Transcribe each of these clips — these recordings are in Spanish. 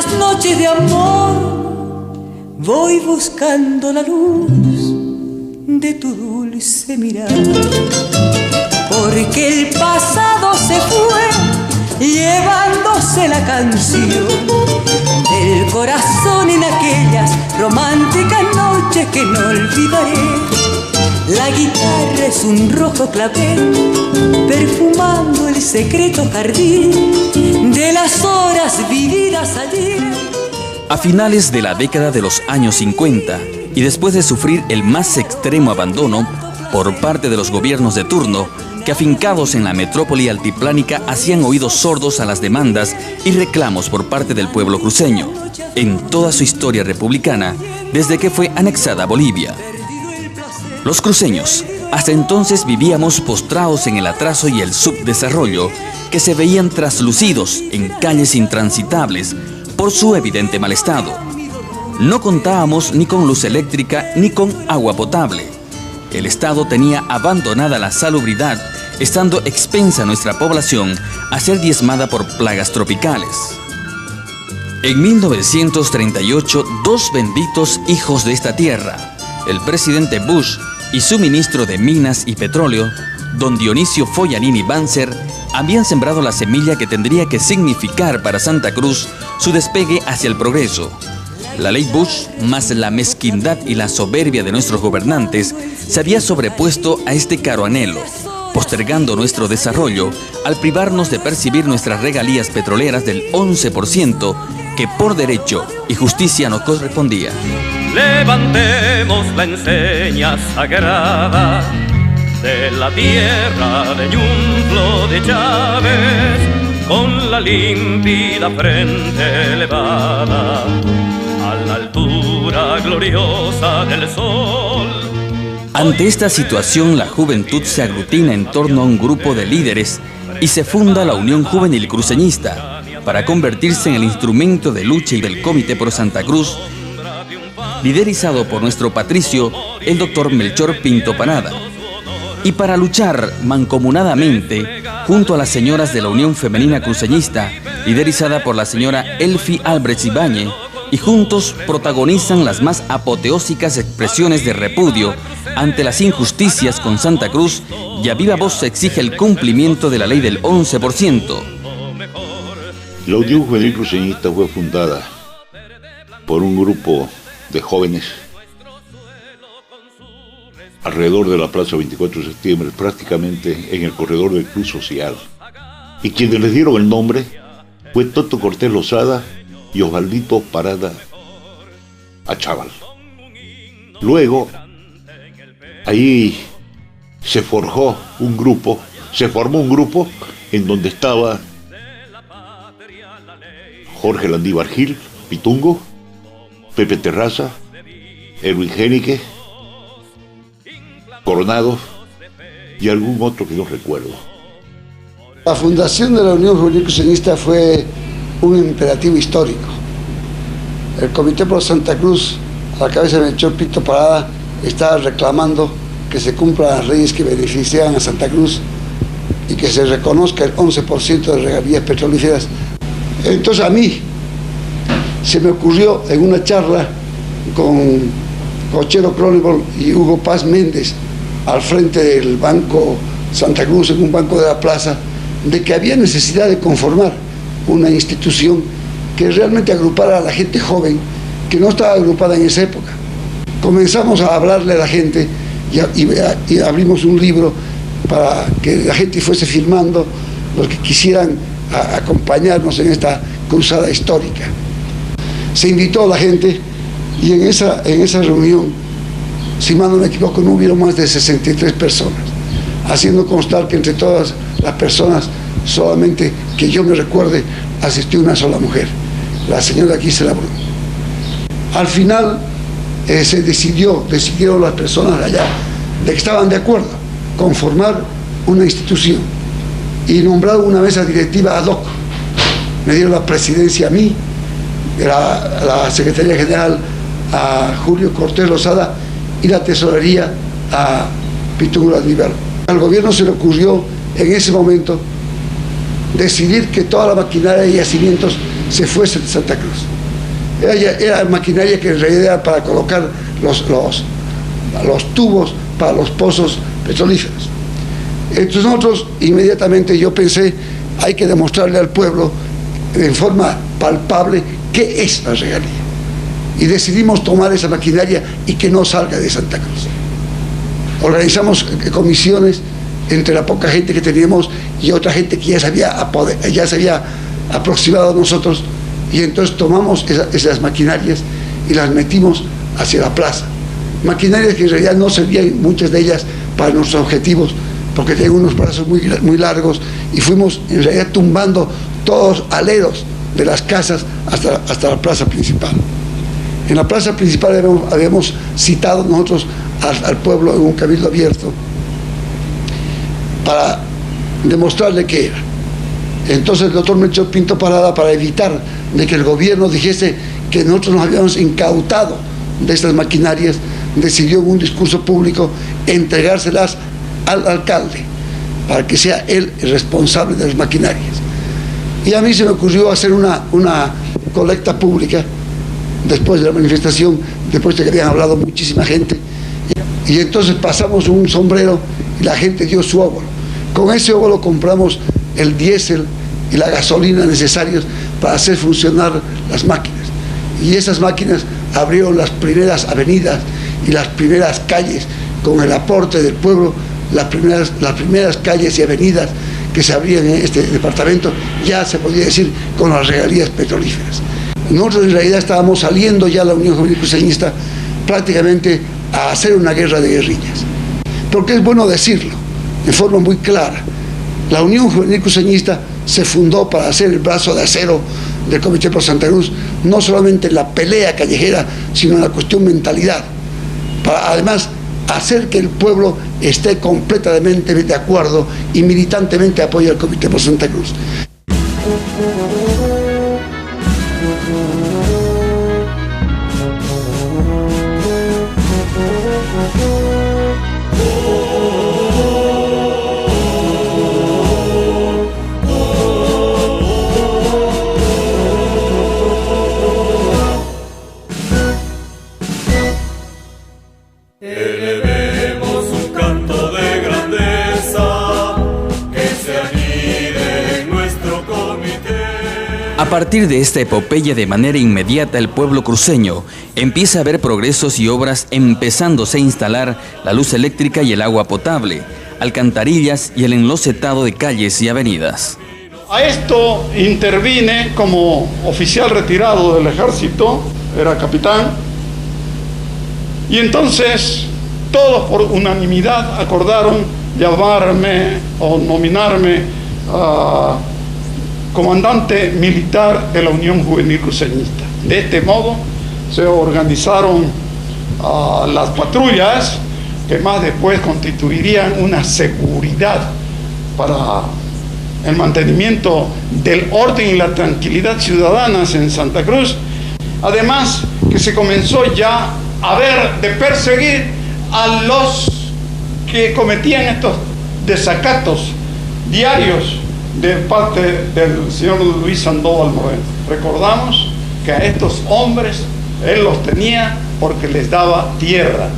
las noches de amor voy buscando la luz de tu dulce mirada, porque el pasado se fue llevándose la canción del corazón en aquellas románticas noches que no olvidaré. La guitarra es un rojo clavel perfumando el secreto jardín de las horas vividas ayer. A finales de la década de los años 50 y después de sufrir el más extremo abandono por parte de los gobiernos de turno, que afincados en la metrópoli altiplánica hacían oídos sordos a las demandas y reclamos por parte del pueblo cruceño, en toda su historia republicana, desde que fue anexada a Bolivia. Los cruceños hasta entonces vivíamos postrados en el atraso y el subdesarrollo que se veían traslucidos en calles intransitables por su evidente mal estado. No contábamos ni con luz eléctrica ni con agua potable. El Estado tenía abandonada la salubridad, estando expensa nuestra población a ser diezmada por plagas tropicales. En 1938, dos benditos hijos de esta tierra, el presidente Bush y su ministro de Minas y Petróleo, don Dionisio Foyanini Banzer, habían sembrado la semilla que tendría que significar para Santa Cruz su despegue hacia el progreso. La ley Bush, más la mezquindad y la soberbia de nuestros gobernantes, se había sobrepuesto a este caro anhelo, postergando nuestro desarrollo al privarnos de percibir nuestras regalías petroleras del 11% que por derecho y justicia nos correspondía. Levantemos la enseña sagrada de la tierra de Ñunclo de Chávez, con la límpida frente elevada a la altura gloriosa del sol. Ante esta situación, la juventud se aglutina en torno a un grupo de líderes y se funda la Unión Juvenil Cruceñista para convertirse en el instrumento de lucha y del Comité por Santa Cruz, liderizado por nuestro patricio, el doctor Melchor Pinto Parada, y para luchar mancomunadamente junto a las señoras de la Unión Femenina Cruceñista, liderizada por la señora Elfi Albrecht Ibáñez, y juntos protagonizan las más apoteósicas expresiones de repudio ante las injusticias con Santa Cruz, y a viva voz se exige el cumplimiento de la ley del 11%. La Unión Juvenil Cruceñista fue fundada por un grupo de jóvenes alrededor de la Plaza 24 de septiembre, prácticamente en el corredor del Club Social. Y quienes les dieron el nombre fue Toto Cortés Lozada y Osvaldito Parada Achával. Luego, ahí se formó un grupo en donde estaba Jorge Landívar Gil, Pitungo, Pepe Terraza, Erwin Génique, Coronado y algún otro que no recuerdo. La fundación de la Unión Juvenil Cruceñista fue un imperativo histórico. El Comité por Santa Cruz, a la cabeza de Melchor Pinto Parada, estaba reclamando que se cumplan las leyes que beneficiaban a Santa Cruz y que se reconozca el 11% de regalías petrolíferas. Entonces a mí se me ocurrió en una charla con Cochero Cronenberg y Hugo Paz Méndez al frente del Banco Santa Cruz, en un banco de la plaza, de que había necesidad de conformar una institución que realmente agrupara a la gente joven que no estaba agrupada en esa época. Comenzamos a hablarle a la gente y abrimos un libro para que la gente fuese firmando, los que quisieran acompañarnos en esta cruzada histórica. Se invitó a la gente y en esa reunión, si mal no me equivoco, no hubieron más de 63 personas, haciendo constar que entre todas las personas, solamente que yo me recuerde, asistió una sola mujer, la señora Gisela Brun. Al final decidieron las personas allá de que estaban de acuerdo con formar una institución y nombrar una mesa directiva ad hoc. Me dieron la presidencia a mí, la Secretaría General a Julio Cortés Lozada y la tesorería a Pitungo Landívar. Al gobierno se le ocurrió en ese momento decidir que toda la maquinaria de yacimientos se fuese de Santa Cruz. Era maquinaria que en realidad era para colocar los tubos para los pozos petrolíferos. Entonces nosotros inmediatamente yo pensé, hay que demostrarle al pueblo en forma palpable qué es la regalía. Y decidimos tomar esa maquinaria y que no salga de Santa Cruz. Organizamos comisiones entre la poca gente que teníamos y otra gente que ya se había aproximado a nosotros, y entonces tomamos esas maquinarias y las metimos hacia la plaza. Maquinarias que en realidad no servían, muchas de ellas, para nuestros objetivos, porque tenían unos brazos muy largos, y fuimos en realidad tumbando todos los aleros de las casas hasta la plaza principal. En la plaza principal habíamos citado nosotros al pueblo en un cabildo abierto para demostrarle qué era. Entonces el doctor Melchor Pinto Parada, para evitar de que el gobierno dijese que nosotros nos habíamos incautado de estas maquinarias, decidió en un discurso público entregárselas al alcalde para que sea él el responsable de las maquinarias. Y a mí se me ocurrió hacer una colecta pública después de la manifestación, después de que habían hablado muchísima gente, y entonces pasamos un sombrero y la gente dio su óvulo. Con ese óvulo compramos el diésel y la gasolina necesarios para hacer funcionar las máquinas, y esas máquinas abrieron las primeras avenidas y las primeras calles con el aporte del pueblo. Las primeras calles y avenidas que se abrían en este departamento, ya se podía decir, con las regalías petrolíferas. Nosotros en realidad estábamos saliendo ya, la Unión Juvenil Cruceñista, prácticamente a hacer una guerra de guerrillas. Porque es bueno decirlo en forma muy clara: la Unión Juvenil Cruceñista se fundó para hacer el brazo de acero del Comité Pro Santa Cruz, no solamente en la pelea callejera, sino en la cuestión mentalidad, para además hacer que el pueblo esté completamente de acuerdo y militantemente apoye al Comité Pro Santa Cruz. Elevemos un canto de grandeza que se anide en nuestro comité. A partir de esta epopeya, de manera inmediata el pueblo cruceño empieza a ver progresos y obras, empezándose a instalar la luz eléctrica y el agua potable, alcantarillas y el enlocetado de calles y avenidas. A esto intervine como oficial retirado del ejército, era capitán, y entonces todos por unanimidad acordaron llamarme o nominarme comandante militar de la Unión Juvenil Cruceñista. De este modo se organizaron las patrullas que más después constituirían una seguridad para el mantenimiento del orden y la tranquilidad ciudadanas en Santa Cruz. Además que se comenzó ya a ver de perseguir a los que cometían estos desacatos diarios de parte del señor Luis Sandoval Moreno. Recordamos que a estos hombres él los tenía porque les daba tierra.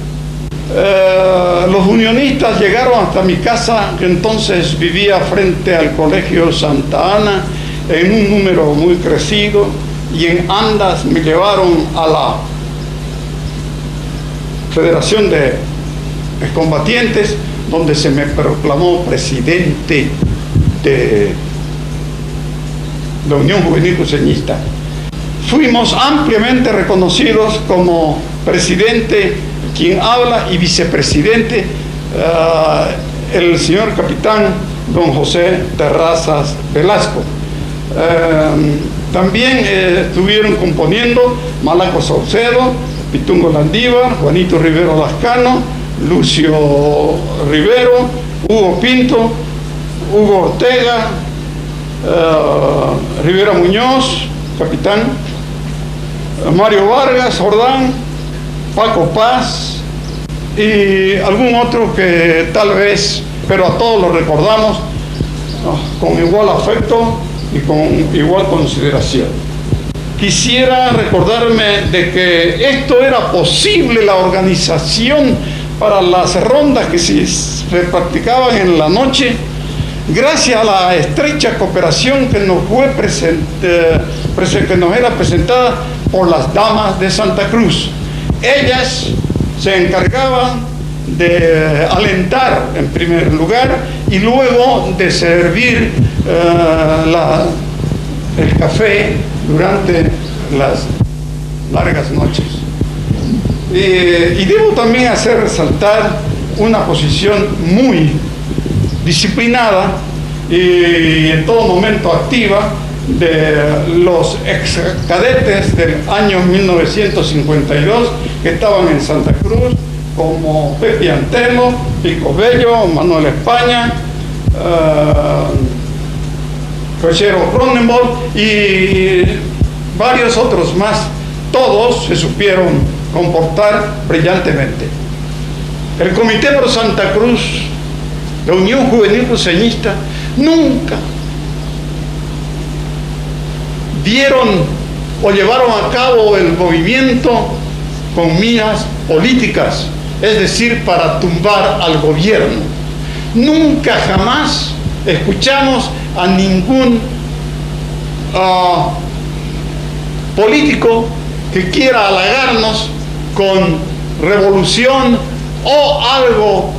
Los unionistas llegaron hasta mi casa, que entonces vivía frente al Colegio Santa Ana, en un número muy crecido, y en andas me llevaron a la Federación de Combatientes, donde se me proclamó presidente de la Unión Juvenil Cruceñista. Fuimos ampliamente reconocidos como presidente, quien habla, y vicepresidente, el señor capitán don José Terrazas Velasco. También estuvieron componiendo Malaco Saucedo, Pitungo Landívar, Juanito Rivero Lascano, Lucio Rivero, Hugo Pinto, Hugo Ortega, Rivera Muñoz, capitán, Mario Vargas, Jordán, Paco Paz y algún otro que tal vez, pero a todos los recordamos con igual afecto y con igual consideración. quisiera recordarme de que esto era posible, la organización para las rondas que se practicaban en la noche, gracias a la estrecha cooperación que nos era presentada por las damas de Santa Cruz. Ellas se encargaban de alentar en primer lugar y luego de servir el café durante las largas noches. Y debo también hacer resaltar una posición muy disciplinada y en todo momento activa de los ex cadetes del año 1952 que estaban en Santa Cruz, como Pepe Antelo, Pico Bello, Manuel España, Rochero Cronenberg y varios otros más. Todos se supieron comportar brillantemente. El Comité Pro Santa Cruz, la Unión Juvenil Cruceñista, nunca dieron o llevaron a cabo el movimiento con miras políticas, es decir, para tumbar al gobierno. Nunca jamás escuchamos a ningún político que quiera halagarnos con revolución o algo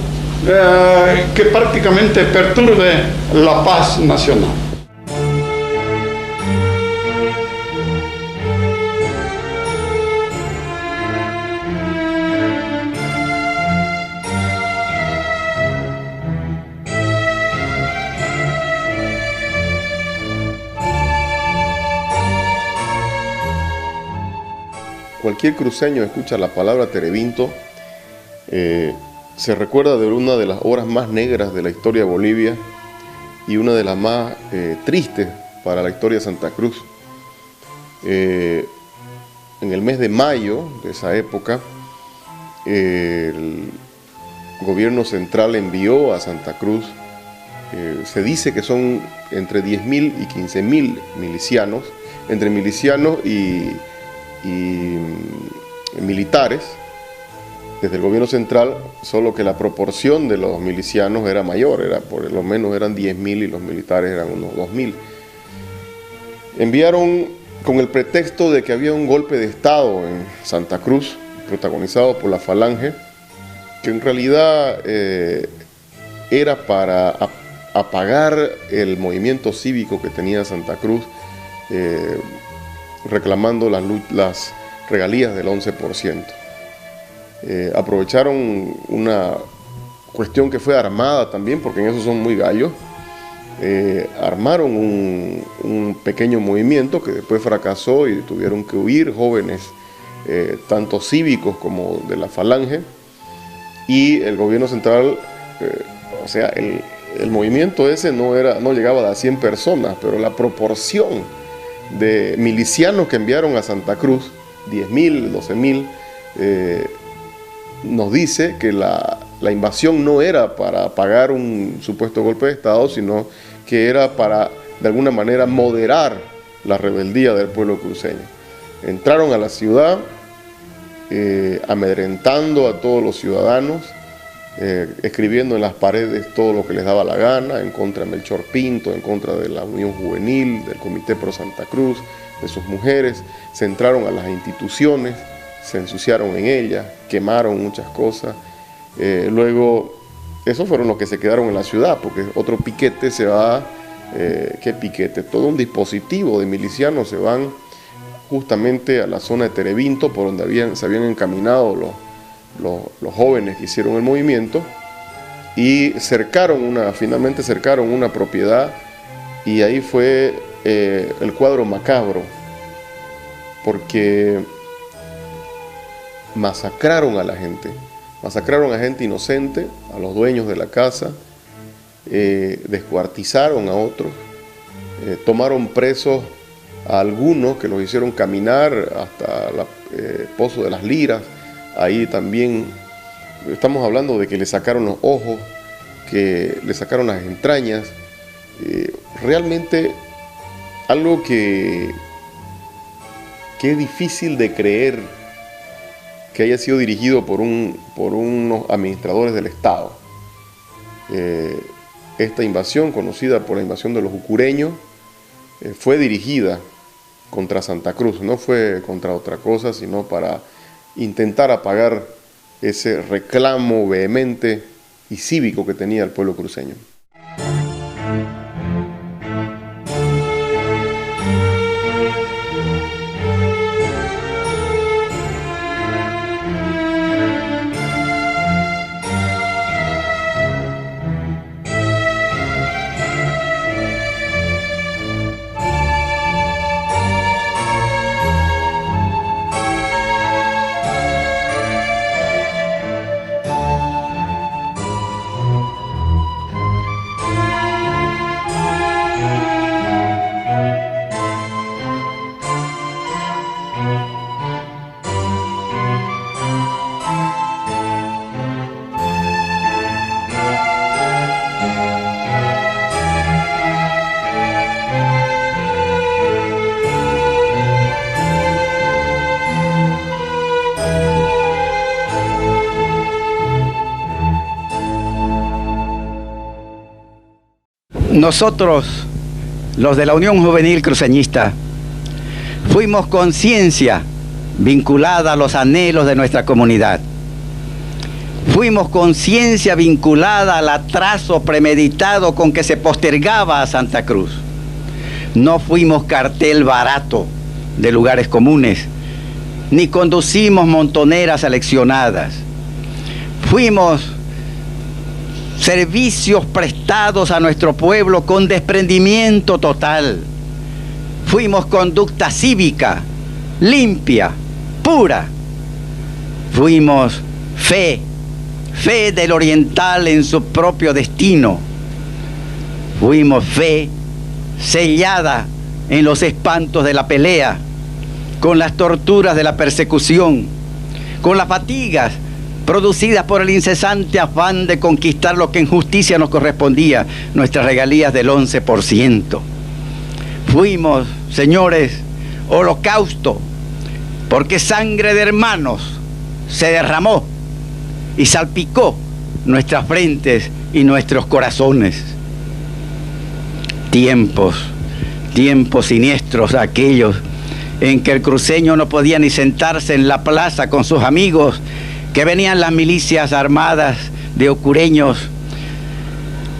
que prácticamente perturbe la paz nacional. Cualquier cruceño escucha la palabra Terevinto, se recuerda de una de las obras más negras de la historia de Bolivia y una de las más tristes para la historia de Santa Cruz. En el mes de mayo de esa época, el gobierno central envió a Santa Cruz, se dice que son entre 10.000 y 15.000 milicianos, entre milicianos y militares desde el gobierno central, solo que la proporción de los milicianos era mayor, por lo menos eran 10.000 y los militares eran unos 2.000. Enviaron con el pretexto de que había un golpe de Estado en Santa Cruz, protagonizado por la Falange, que en realidad era para apagar el movimiento cívico que tenía Santa Cruz, reclamando las regalías del 11%. Aprovecharon una cuestión que fue armada también, porque en eso son muy gallos. Armaron un pequeño movimiento que después fracasó y tuvieron que huir jóvenes, tanto cívicos como de la Falange, y el gobierno central, o sea, el movimiento ese no llegaba a 100 personas, pero la proporción de milicianos que enviaron a Santa Cruz, 10.000, 12.000, nos dice que la invasión no era para apagar un supuesto golpe de Estado, sino que era para, de alguna manera, moderar la rebeldía del pueblo cruceño. Entraron a la ciudad, amedrentando a todos los ciudadanos, escribiendo en las paredes todo lo que les daba la gana, en contra de Melchor Pinto, en contra de la Unión Juvenil, del Comité Pro Santa Cruz, de sus mujeres. Se entraron a las instituciones, se ensuciaron en ellas, quemaron muchas cosas. Luego, esos fueron los que se quedaron en la ciudad, porque otro piquete se va, ¿qué piquete? Todo un dispositivo de milicianos se van justamente a la zona de Terevinto, por donde se habían encaminado los jóvenes que hicieron el movimiento, y finalmente cercaron una propiedad, y ahí fue el cuadro macabro, porque masacraron a la gente, inocente, a los dueños de la casa, descuartizaron a otros, tomaron presos a algunos que los hicieron caminar hasta el Pozo de las Liras. Ahí también estamos hablando de que le sacaron los ojos, que le sacaron las entrañas. Realmente algo que qué difícil de creer que haya sido dirigido por unos administradores del Estado. Esta invasión, conocida por la invasión de los jucureños, fue dirigida contra Santa Cruz, no fue contra otra cosa, sino para intentar apagar ese reclamo vehemente y cívico que tenía el pueblo cruceño. Nosotros, los de la Unión Juvenil Cruceñista, fuimos conciencia vinculada a los anhelos de nuestra comunidad. Fuimos conciencia vinculada al atraso premeditado con que se postergaba a Santa Cruz. No fuimos cartel barato de lugares comunes, ni conducimos montoneras aleccionadas. Fuimos servicios prestados a nuestro pueblo con desprendimiento total. Fuimos conducta cívica, limpia, pura. Fuimos fe del oriental en su propio destino. Fuimos fe sellada en los espantos de la pelea, con las torturas de la persecución, con las fatigas producidas por el incesante afán de conquistar lo que en justicia nos correspondía, nuestras regalías del 11%. Fuimos, señores, holocausto, porque sangre de hermanos se derramó y salpicó nuestras frentes y nuestros corazones. Tiempos siniestros aquellos en que el cruceño no podía ni sentarse en la plaza con sus amigos, que venían las milicias armadas de ocureños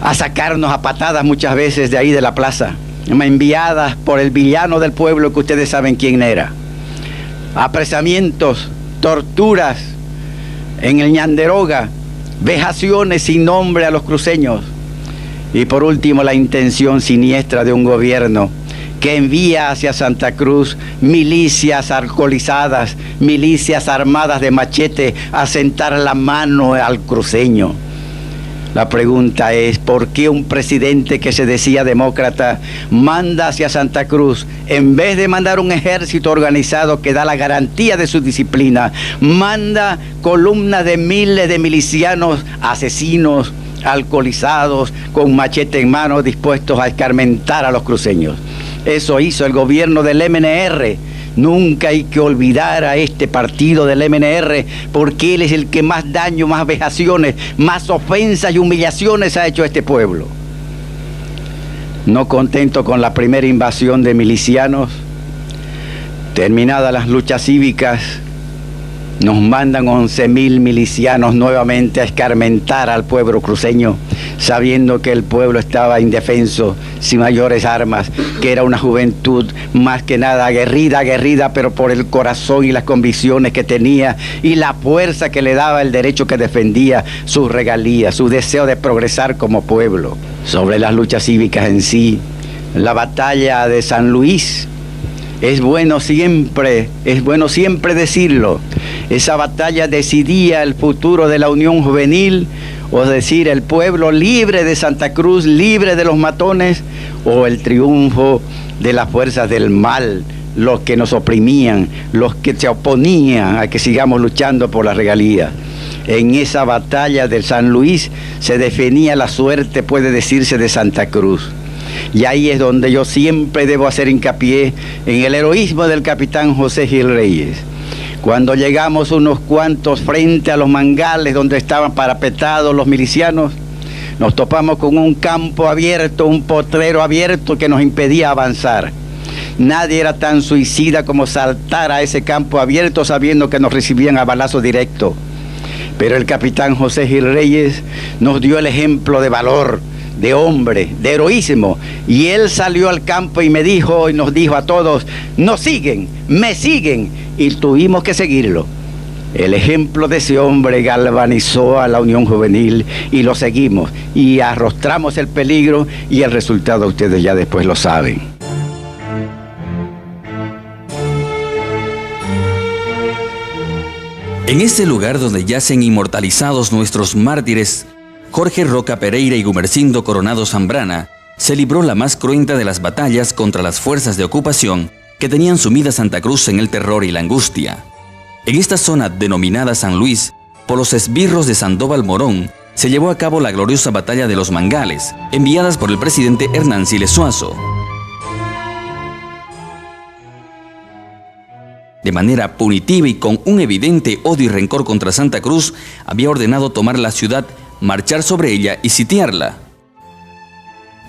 a sacarnos a patadas muchas veces de ahí de la plaza, enviadas por el villano del pueblo que ustedes saben quién era. Apresamientos, torturas en el Ñanderoga, vejaciones sin nombre a los cruceños. Y por último, la intención siniestra de un gobierno que envía hacia Santa Cruz milicias alcoholizadas, milicias armadas de machete a sentar la mano al cruceño. La pregunta es, ¿por qué un presidente que se decía demócrata manda hacia Santa Cruz, en vez de mandar un ejército organizado que da la garantía de su disciplina, manda columnas de miles de milicianos asesinos, alcoholizados, con machete en mano, dispuestos a escarmentar a los cruceños? Eso hizo el gobierno del MNR. Nunca hay que olvidar a este partido del MNR, porque él es el que más daño, más vejaciones, más ofensas y humillaciones ha hecho a este pueblo. No contento con la primera invasión de milicianos, terminadas las luchas cívicas, nos mandan 11.000 milicianos nuevamente a escarmentar al pueblo cruceño, sabiendo que el pueblo estaba indefenso, sin mayores armas, que era una juventud más que nada aguerrida, pero por el corazón y las convicciones que tenía y la fuerza que le daba el derecho que defendía, sus regalías, su deseo de progresar como pueblo. Sobre las luchas cívicas en sí, la batalla de San Luis, es bueno siempre decirlo. Esa batalla decidía el futuro de la Unión Juvenil, o decir, el pueblo libre de Santa Cruz, libre de los matones, o el triunfo de las fuerzas del mal, los que nos oprimían, los que se oponían a que sigamos luchando por las regalías. En esa batalla del San Luis se definía la suerte, puede decirse, de Santa Cruz. Y ahí es donde yo siempre debo hacer hincapié en el heroísmo del capitán José Gil Reyes. Cuando llegamos unos cuantos frente a los mangales donde estaban parapetados los milicianos, nos topamos con un campo abierto, un potrero abierto que nos impedía avanzar. Nadie era tan suicida como saltar a ese campo abierto sabiendo que nos recibían a balazo directo. Pero el capitán José Gil Reyes nos dio el ejemplo de valor, de hombre, de heroísmo. Y él salió al campo y nos dijo a todos, nos siguen, me siguen. Y tuvimos que seguirlo. El ejemplo de ese hombre galvanizó a la Unión Juvenil y lo seguimos. Y arrostramos el peligro y el resultado ustedes ya después lo saben. En este lugar donde yacen inmortalizados nuestros mártires, Jorge Roca Pereira y Gumersindo Coronado Zambrana, se libró la más cruenta de las batallas contra las fuerzas de ocupación que tenían sumida Santa Cruz en el terror y la angustia. En esta zona denominada San Luis, por los esbirros de Sandoval Morón, se llevó a cabo la gloriosa batalla de los Mangales, enviadas por el presidente Hernán Siles Suazo. De manera punitiva y con un evidente odio y rencor contra Santa Cruz, había ordenado tomar la ciudad, marchar sobre ella y sitiarla.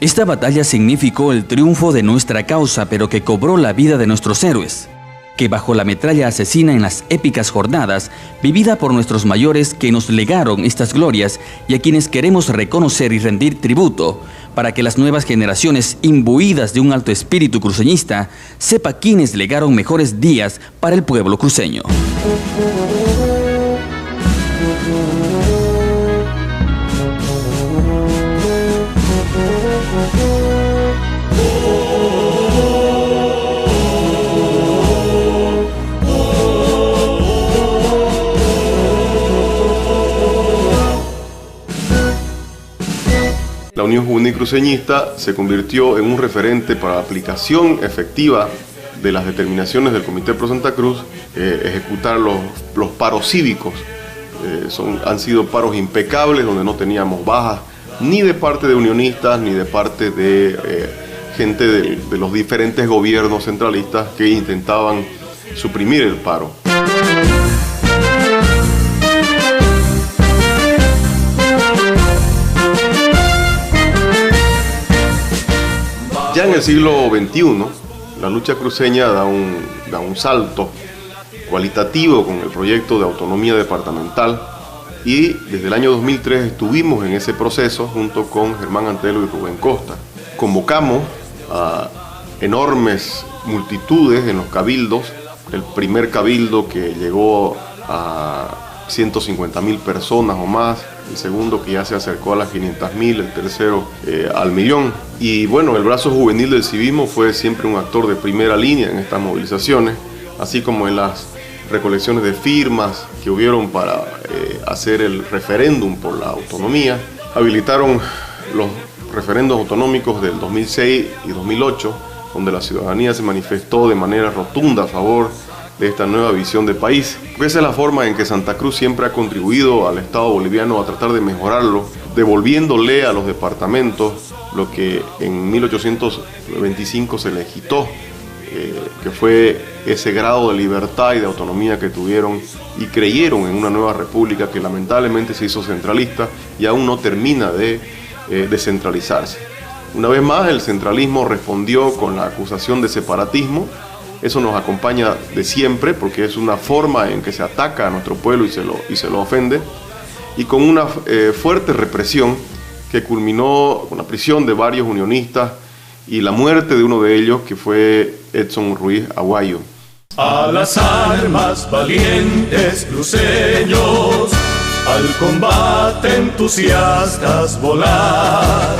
Esta batalla significó el triunfo de nuestra causa, pero que cobró la vida de nuestros héroes, que bajo la metralla asesina en las épicas jornadas, vivida por nuestros mayores que nos legaron estas glorias y a quienes queremos reconocer y rendir tributo, para que las nuevas generaciones, imbuidas de un alto espíritu cruceñista, sepa quiénes legaron mejores días para el pueblo cruceño. La Unión Juvenil Cruceñista se convirtió en un referente para la aplicación efectiva de las determinaciones del Comité Pro Santa Cruz, ejecutar los paros cívicos. Han sido paros impecables donde no teníamos bajas ni de parte de unionistas ni de parte de gente de los diferentes gobiernos centralistas que intentaban suprimir el paro. Ya en el siglo XXI, la lucha cruceña da un salto cualitativo con el proyecto de autonomía departamental y desde el año 2003 estuvimos en ese proceso junto con Germán Antelo y Rubén Costa. Convocamos a enormes multitudes en los cabildos, el primer cabildo que llegó a 150.000 personas o más, el segundo que ya se acercó a las 500.000, el tercero al millón. Y bueno, el brazo juvenil del civismo fue siempre un actor de primera línea en estas movilizaciones, así como en las recolecciones de firmas que hubieron para hacer el referéndum por la autonomía. Habilitaron los referendos autonómicos del 2006 y 2008, donde la ciudadanía se manifestó de manera rotunda a favor de esta nueva visión de país. Porque esa es la forma en que Santa Cruz siempre ha contribuido al Estado boliviano a tratar de mejorarlo, devolviéndole a los departamentos lo que en 1825 se les quitó, que fue ese grado de libertad y de autonomía que tuvieron y creyeron en una nueva república que lamentablemente se hizo centralista y aún no termina de descentralizarse. Una vez más, el centralismo respondió con la acusación de separatismo. Eso nos acompaña de siempre porque es una forma en que se ataca a nuestro pueblo y se lo ofende, y con una fuerte represión que culminó con la prisión de varios unionistas y la muerte de uno de ellos, que fue Edson Ruiz Aguayo. A las armas, valientes cruceños, al combate entusiastas volar,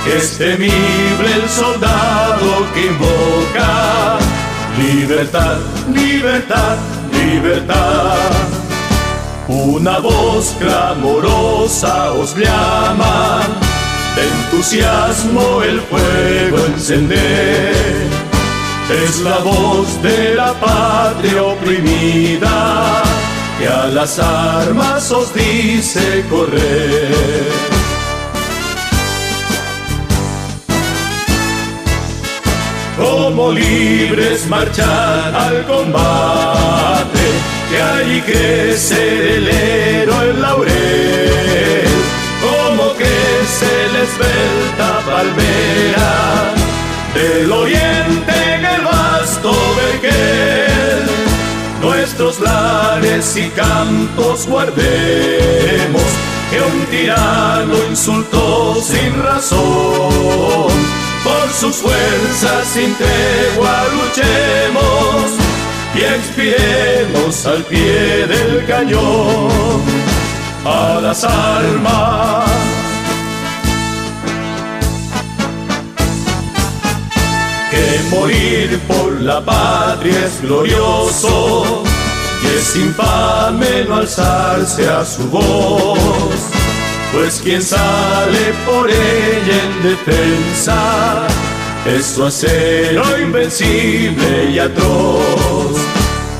que es temible el soldado que invoca libertad, libertad, libertad. Una voz clamorosa os llama, de entusiasmo el fuego encender. Es la voz de la patria oprimida, que a las armas os dice correr. como libres marchar al combate, que allí crece el héroe el laurel, como crece la esbelta palmera del oriente en el vasto vergel. Nuestros lares y campos guardemos, que un tirano insultó sin razón. Por sus fuerzas sin tregua luchemos y expiremos al pie del cañón. A las armas. Que morir por la patria es glorioso y es infame no alzarse a su voz, pues quien sale por ella en defensa es su acero invencible y atroz.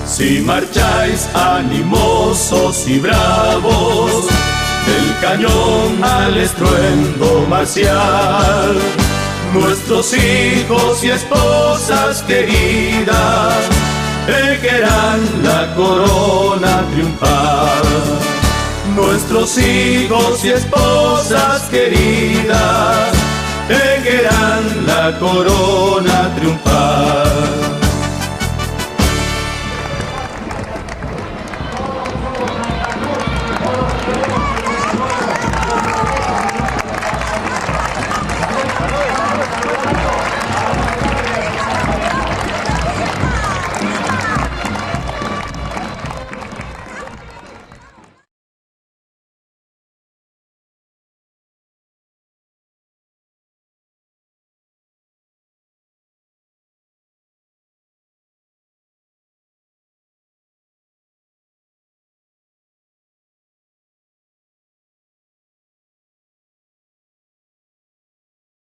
Si marcháis animosos y bravos, del cañón al estruendo marcial, nuestros hijos y esposas queridas tejerán la corona triunfal. Nuestros hijos y esposas queridas tejerán la corona triunfal.